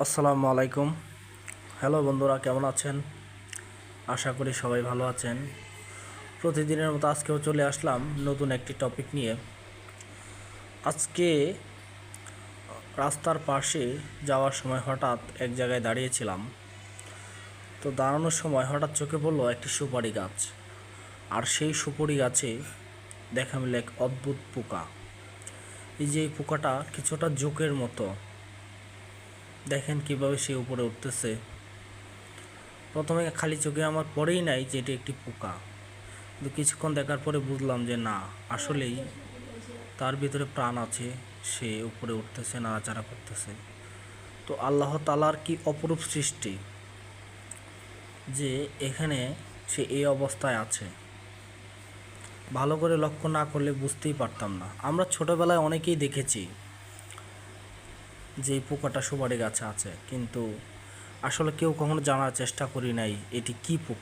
আসসালামু আলাইকুম। হ্যালো বন্ধুরা, কেমন আছেন? আশা করি সবাই ভালো আছেন। প্রতিদিনের মতো আজকেও চলে আসলাম নতুন একটি টপিক নিয়ে। আজকে রাস্তার পাশে যাওয়ার সময় হঠাৎ এক জায়গায় দাঁড়িয়েছিলাম। তো দাঁড়ানোর সময় হঠাৎ চোখে পড়লো একটি সুপারি গাছ। আর সেই সুপারি গাছে দেখা মিলে এক অদ্ভুত পোকা। এই যে এই পোকাটা কিছুটা জোকের মতো, দেখেন কিভাবে সে উপরে উঠতেছে। প্রথমে খালি চোখে আমার পড়েই নাই যে এটি একটি পোকা, কিন্তু কিছুক্ষণ দেখার পরে বুঝলাম যে না, আসলেই তার ভিতরে প্রাণ আছে। সে উপরে উঠতেছে, নাড়াচাড়া করতেছে। তো আল্লাহ তাআলার কি অপরূপ সৃষ্টি যে এখানে সে এই অবস্থায় আছে। ভালো করে লক্ষ্য না করলে বুঝতেই পারতাম না। আমরা ছোটবেলায় অনেকেই দেখেছি যে এই পোকাটা সুপারি গাছে আছে, কিন্তু আসলে কেউ কখনো জানার চেষ্টা করি নাই এটি কি পোকা।